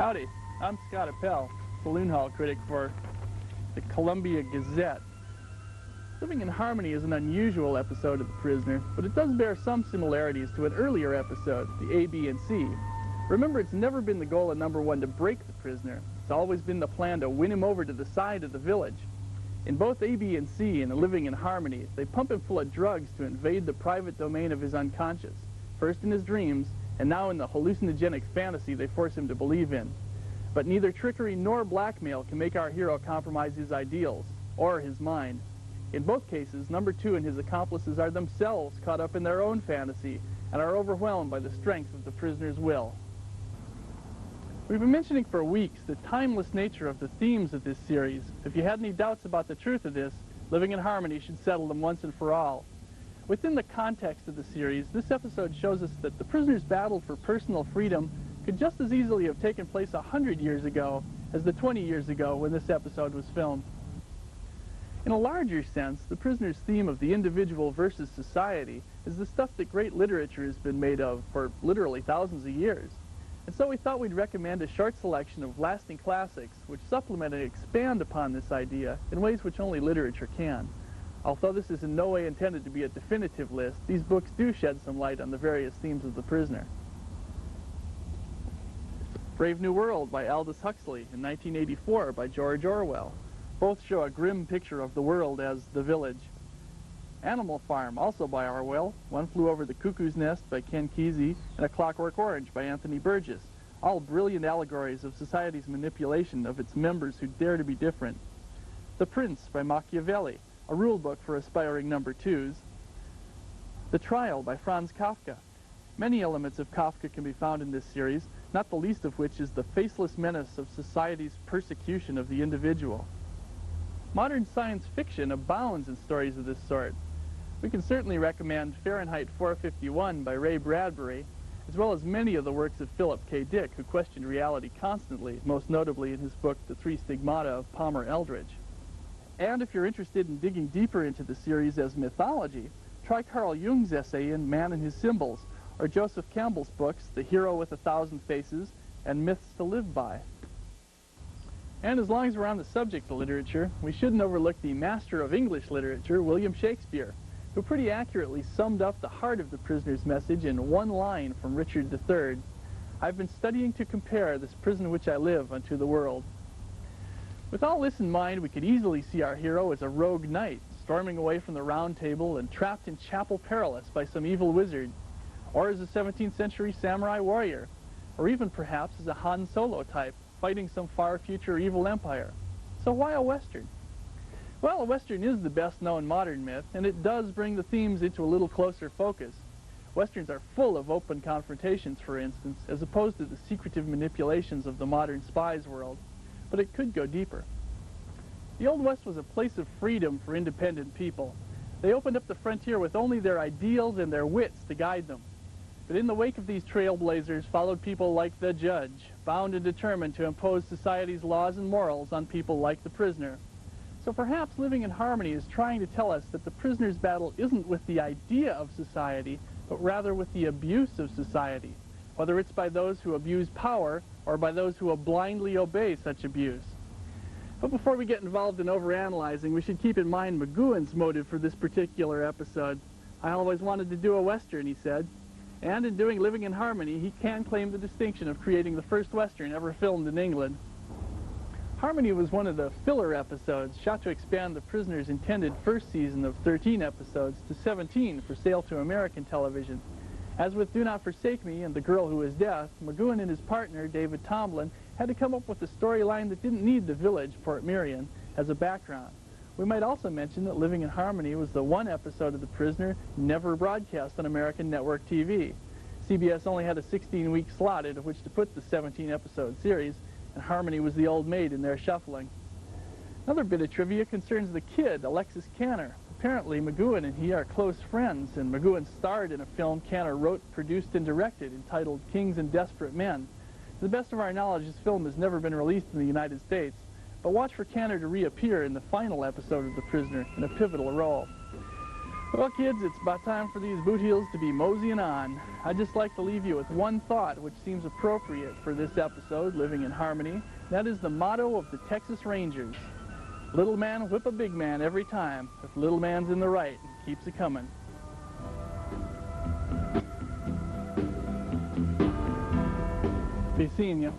Howdy, I'm Scott Apel, Saloon Hall critic for the Columbia Gazette. Living in Harmony is an unusual episode of The Prisoner, but it does bear some similarities to an earlier episode, the A, B, and C. Remember, it's never been the goal of number one to break the prisoner. It's always been the plan to win him over to the side of the village. In both A, B, and C and Living in Harmony, they pump him full of drugs to invade the private domain of his unconscious, first in his dreams, and now in the hallucinogenic fantasy they force him to believe in. But neither trickery nor blackmail can make our hero compromise his ideals, or his mind. In both cases, number two and his accomplices are themselves caught up in their own fantasy and are overwhelmed by the strength of the prisoner's will. We've been mentioning for weeks the timeless nature of the themes of this series. If you had any doubts about the truth of this, Living in Harmony should settle them once and for all. Within the context of the series, this episode shows us that the prisoner's battle for personal freedom could just as easily have taken place 100 years ago as the 20 years ago when this episode was filmed. In a larger sense, the prisoner's theme of the individual versus society is the stuff that great literature has been made of for literally thousands of years. And so we thought we'd recommend a short selection of lasting classics which supplement and expand upon this idea in ways which only literature can. Although this is in no way intended to be a definitive list, these books do shed some light on the various themes of the prisoner. Brave New World by Aldous Huxley and 1984 by George Orwell. Both show a grim picture of the world as the village. Animal Farm, also by Orwell, One Flew Over the Cuckoo's Nest by Ken Kesey, and A Clockwork Orange by Anthony Burgess, all brilliant allegories of society's manipulation of its members who dare to be different. The Prince by Machiavelli, a rule book for aspiring number twos. The Trial by Franz Kafka. Many elements of Kafka can be found in this series, not the least of which is the faceless menace of society's persecution of the individual. Modern science fiction abounds in stories of this sort. We can certainly recommend Fahrenheit 451 by Ray Bradbury, as well as many of the works of Philip K. Dick, who questioned reality constantly, most notably in his book The Three Stigmata of Palmer Eldritch. And if you're interested in digging deeper into the series as mythology, try Carl Jung's essay in Man and His Symbols, or Joseph Campbell's books The Hero with a Thousand Faces and Myths to Live By. And as long as we're on the subject of literature, we shouldn't overlook the master of English literature, William Shakespeare, who pretty accurately summed up the heart of the prisoner's message in one line from Richard III. I've been studying to compare this prison in which I live unto the world. With all this in mind, we could easily see our hero as a rogue knight, storming away from the Round Table and trapped in Chapel Perilous by some evil wizard, or as a 17th century samurai warrior, or even perhaps as a Han Solo type, fighting some far future evil empire. So why a Western? Well, a Western is the best known modern myth, and it does bring the themes into a little closer focus. Westerns are full of open confrontations, for instance, as opposed to the secretive manipulations of the modern spy's world. But it could go deeper. The Old West was a place of freedom for independent people. They opened up the frontier with only their ideals and their wits to guide them. But in the wake of these trailblazers followed people like the judge, bound and determined to impose society's laws and morals on people like the prisoner. So perhaps Living in Harmony is trying to tell us that the prisoner's battle isn't with the idea of society, but rather with the abuse of society, whether it's by those who abuse power or by those who will blindly obey such abuse. But before we get involved in overanalyzing, we should keep in mind McGowan's motive for this particular episode. I always wanted to do a Western, he said. And in doing Living in Harmony, he can claim the distinction of creating the first Western ever filmed in England. Harmony was one of the filler episodes shot to expand the prisoner's intended first season of 13 episodes to 17 for sale to American television. As with Do Not Forsake Me and The Girl Who Is Death, McGowan and his partner, David Tomlin, had to come up with a storyline that didn't need the village, Port Merion, as a background. We might also mention that Living in Harmony was the one episode of The Prisoner never broadcast on American network TV. CBS only had a 16-week slot into which to put the 17-episode series, and Harmony was the old maid in their shuffling. Another bit of trivia concerns the kid, Alexis Canner. Apparently, McGowan and he are close friends, and McGowan starred in a film Canner wrote, produced, and directed entitled Kings and Desperate Men. To the best of our knowledge, this film has never been released in the United States, but watch for Canner to reappear in the final episode of The Prisoner in a pivotal role. Well, kids, it's about time for these boot heels to be moseying on. I'd just like to leave you with one thought which seems appropriate for this episode, Living in Harmony. That is the motto of the Texas Rangers. Little man whip a big man every time. If little man's in the right, keeps it coming. Be seeing you.